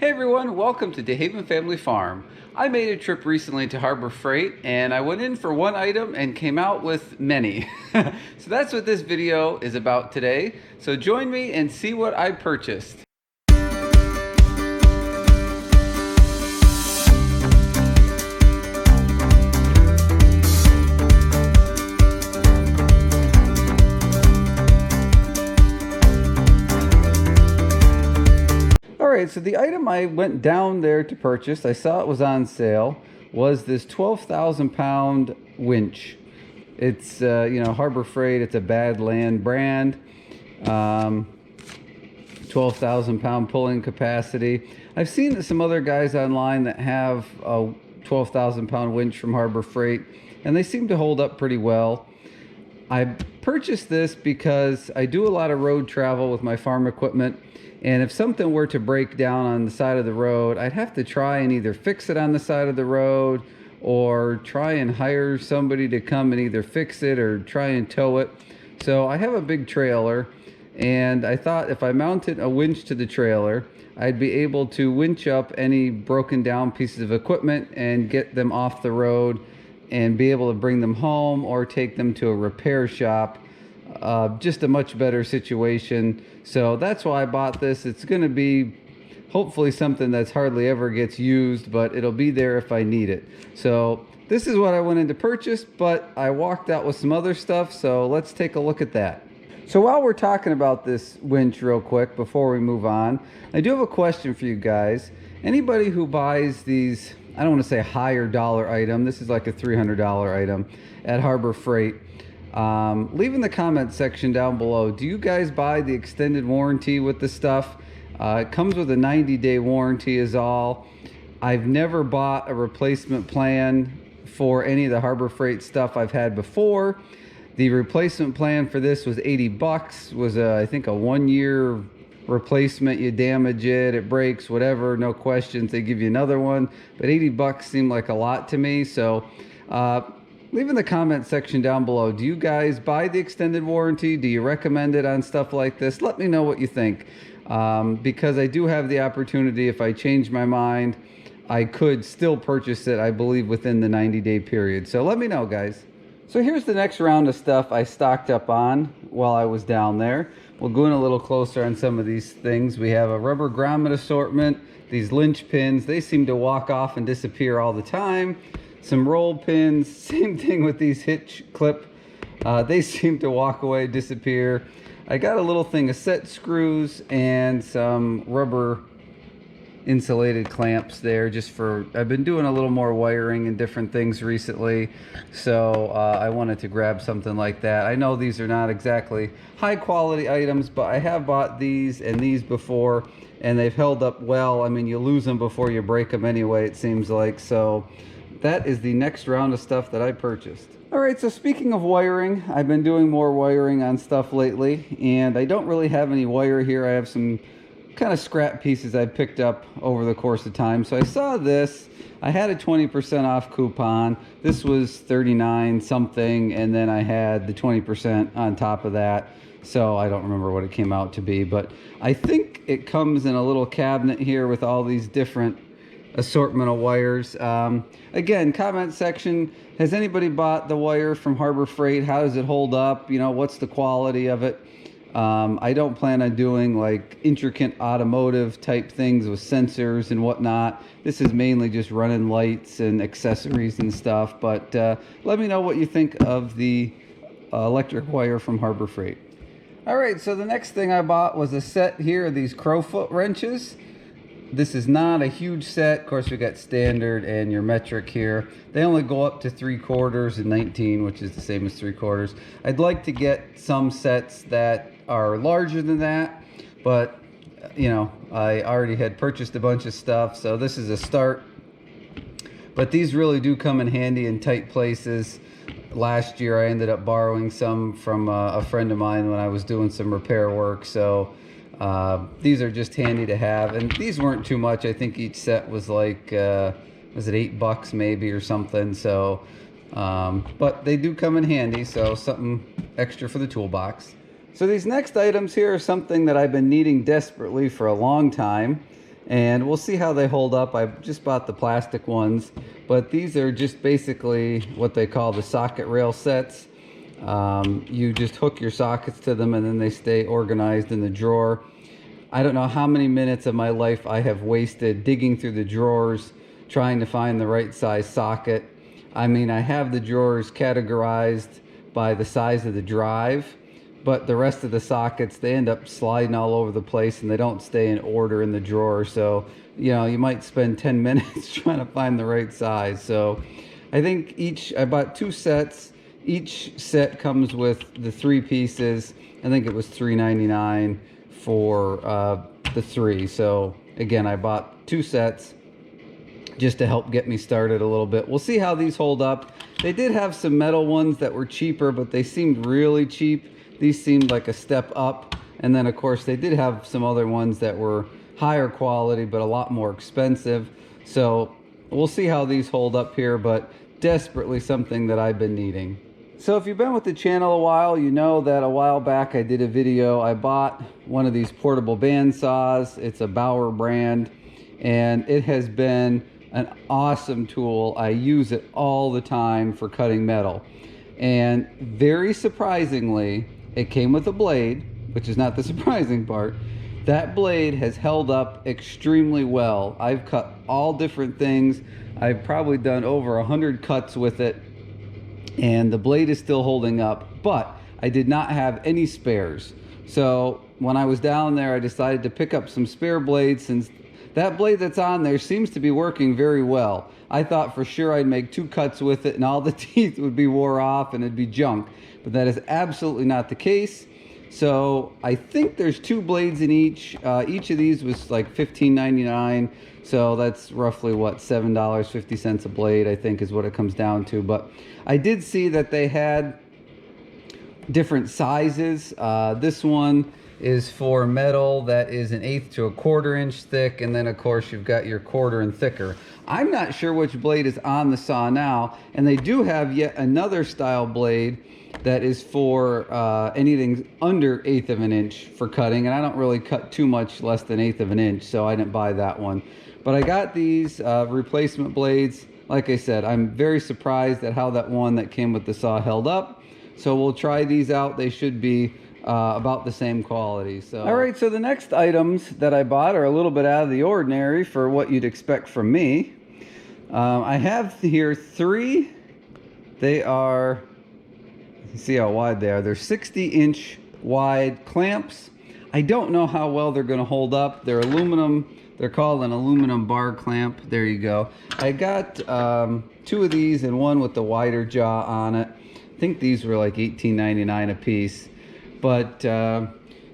Hey everyone, welcome to DeHaven Family Farm. I made a trip recently to Harbor Freight and I went in for one item and came out with many. So that's what this video is about today. So join me and see what I purchased. Alright, so the item I went down there to purchase, I saw it was on sale, was this 12,000 pound winch. It's, Harbor Freight, it's a Badland brand, 12,000 pound pulling capacity. I've seen some other guys online that have a 12,000 pound winch from Harbor Freight, and they seem to hold up pretty well. I purchased this because I do a lot of road travel with my farm equipment. And if something were to break down on the side of the road, I'd have to try and either fix it on the side of the road or try and hire somebody to come and either fix it or try and tow it. So I have a big trailer, and I thought if I mounted a winch to the trailer, I'd be able to winch up any broken down pieces of equipment and get them off the road and be able to bring them home or take them to a repair shop. Just a much better situation. So that's why I bought this. It's going to be hopefully something that's hardly ever gets used, but it'll be there if I need it. So this is what I went in to purchase, but I walked out with some other stuff, so let's take a look at that. So while we're talking about this winch real quick before we move on, I do have a question for you guys. Anybody who buys these, I don't want to say higher dollar item, this is like a $300 item at Harbor Freight, leave in the comment section down below, do you guys buy the extended warranty with the stuff? It comes with a 90-day warranty is all. I've never bought a replacement plan for any of the Harbor Freight stuff I've had before. The replacement plan for this was 80 bucks, was I think a 1-year replacement. You damage it, it breaks, whatever, no questions, they give you another one. But 80 bucks seemed like a lot to me. So leave in the comment section down below, do you guys buy the extended warranty? Do you recommend it on stuff like this? Let me know what you think, because I do have the opportunity, if I change my mind, I could still purchase it, I believe, within the 90-day period. So let me know, guys. So here's the next round of stuff I stocked up on while I was down there. We'll go in a little closer on some of these things. We have a rubber grommet assortment, these lynch pins, they seem to walk off and disappear all the time. Some roll pins, same thing with these hitch clip. They seem to walk away, disappear. I got a little thing of set screws and some rubber insulated clamps there just for, I've been doing a little more wiring and different things recently. So I wanted to grab something like that. I know these are not exactly high quality items, but I have bought these and these before and they've held up well. I mean, you lose them before you break them anyway, it seems like. So that is the next round of stuff that I purchased. All right, so speaking of wiring, I've been doing more wiring on stuff lately, and I don't really have any wire here. I have some kind of scrap pieces I picked up over the course of time. So I saw this. I had a 20% off coupon. This was 39 something, and then I had the 20% on top of that. So I don't remember what it came out to be, but I think it comes in a little cabinet here with all these different assortment of wires. Again, comment section, has anybody bought the wire from Harbor Freight? How does it hold up? You know, what's the quality of it? I don't plan on doing like intricate automotive type things with sensors and whatnot. This is mainly just running lights and accessories and stuff, but let me know what you think of the electric wire from Harbor Freight. All right, so the next thing I bought was a set here of these Crowfoot wrenches. This is not a huge set. Of course, we got standard and your metric here. They only go up to 3/4 and 19, which is the same as 3/4. I'd like to get some sets that are larger than that, but you know, I already had purchased a bunch of stuff, so this is a start. But these really do come in handy in tight places. Last year, I ended up borrowing some from a friend of mine when I was doing some repair work, so these are just handy to have, and these weren't too much. I think each set was like was it $8 maybe or something. So but they do come in handy, so something extra for the toolbox. So these next items here are something that I've been needing desperately for a long time, and we'll see how they hold up. I just bought the plastic ones, but these are just basically what they call the socket rail sets. You just hook your sockets to them and then they stay organized in the drawer. I don't know how many minutes of my life I have wasted digging through the drawers trying to find the right size socket. I mean, I have the drawers categorized by the size of the drive, but the rest of the sockets, they end up sliding all over the place and they don't stay in order in the drawer. So, you know, you might spend 10 minutes trying to find the right size. So I think I bought 2 sets. Each set comes with the 3 pieces. I think it was $3.99 for the 3. So again, I bought 2 sets just to help get me started a little bit. We'll see how these hold up. They did have some metal ones that were cheaper, but they seemed really cheap. These seemed like a step up. And then of course they did have some other ones that were higher quality, but a lot more expensive. So we'll see how these hold up here, but desperately something that I've been needing. So if you've been with the channel a while, you know that a while back I did a video. I bought one of these portable band saws. It's a Bauer brand, and it has been an awesome tool. I use it all the time for cutting metal. And very surprisingly, it came with a blade, which is not the surprising part. That blade has held up extremely well. I've cut all different things. I've probably done over 100 cuts with it, and the blade is still holding up, but I did not have any spares. So when I was down there, I decided to pick up some spare blades, since that blade that's on there seems to be working very well. I thought for sure I'd make 2 cuts with it and all the teeth would be wore off and it'd be junk, but that is absolutely not the case. So I think there's 2 blades in each. Each of these was like $15.99. So that's roughly what, $7.50 a blade, I think is what it comes down to. But I did see that they had different sizes. This one is for metal that is 1/8 to 1/4 inch thick, and then of course you've got your 1/4 and thicker. I'm not sure which blade is on the saw now, and they do have yet another style blade that is for anything under 1/8 of an inch for cutting, and I don't really cut too much less than 1/8 of an inch, so I didn't buy that one. But I got these replacement blades. Like I said, I'm very surprised at how that one that came with the saw held up. So we'll try these out. They should be about the same quality. So all right, so the next items that I bought are a little bit out of the ordinary for what you'd expect from me. I have here 3. They are, you see how wide they are. They're 60-inch wide clamps. I don't know how well they're going to hold up. They're aluminum. They're called an aluminum bar clamp. There you go. I got 2 of these and one with the wider jaw on it. I think these were like $18.99 a piece. But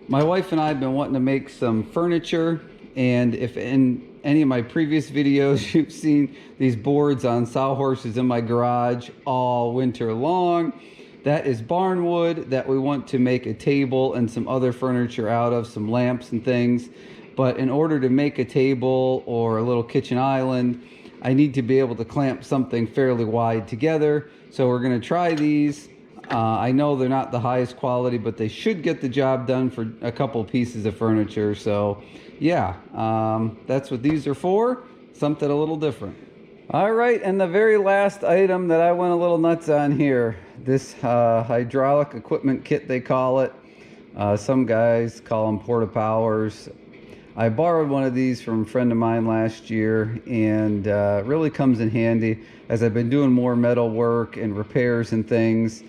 my wife and I have been wanting to make some furniture, and if in any of my previous videos you've seen these boards on sawhorses in my garage all winter long, that is barn wood that we want to make a table and some other furniture out of, some lamps and things. But in order to make a table or a little kitchen island, I need to be able to clamp something fairly wide together. So we're going to try these. I know they're not the highest quality, but they should get the job done for a couple pieces of furniture. So yeah, that's what these are for, something a little different. All right, and the very last item that I went a little nuts on here, this hydraulic equipment kit, they call it. Some guys call them porta powers. I borrowed one of these from a friend of mine last year, and it really comes in handy as I've been doing more metal work and repairs and things.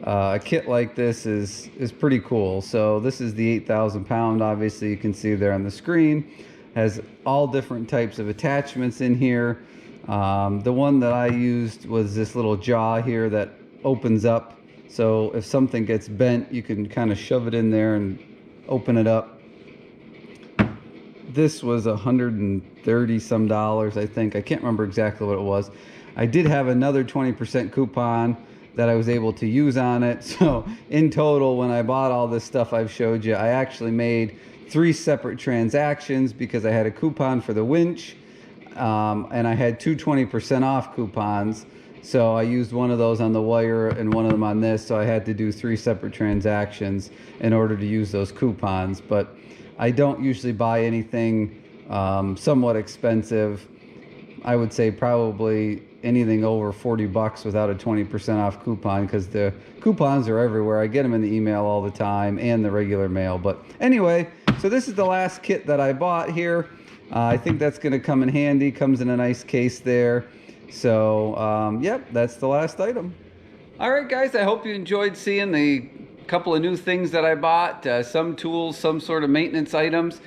A kit like this is pretty cool. So this is the 8,000 pound, obviously you can see there on the screen. Has all different types of attachments in here. The one that I used was this little jaw here that opens up. So if something gets bent, you can kind of shove it in there and open it up. This was $130 some, I think. I can't remember exactly what it was. I did have another 20% coupon that I was able to use on it. So in total, when I bought all this stuff I've showed you, I actually made 3 separate transactions because I had a coupon for the winch, and I had 2 20% off coupons. So I used one of those on the wire and one of them on this. So I had to do 3 separate transactions in order to use those coupons. But I don't usually buy anything somewhat expensive. I would say probably anything over 40 bucks without a 20% off coupon, because the coupons are everywhere. I get them in the email all the time and the regular mail. But anyway, so this is the last kit that I bought here. I think that's going to come in handy. Comes in a nice case there. So yep, that's the last item. All right, guys, I hope you enjoyed seeing the couple of new things that I bought, some tools, some sort of maintenance items.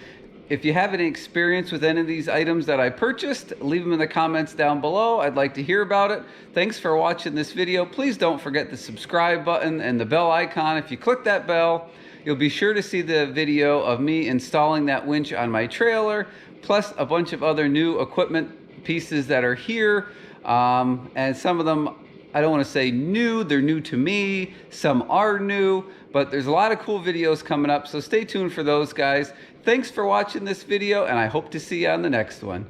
If you have any experience with any of these items that I purchased, leave them in the comments down below. I'd like to hear about it. Thanks for watching this video. Please don't forget the subscribe button and the bell icon. If you click that bell, you'll be sure to see the video of me installing that winch on my trailer, plus a bunch of other new equipment pieces that are here. And some of them, I don't want to say new, they're new to me. Some are new, but there's a lot of cool videos coming up, so stay tuned for those, guys. Thanks for watching this video, and I hope to see you on the next one.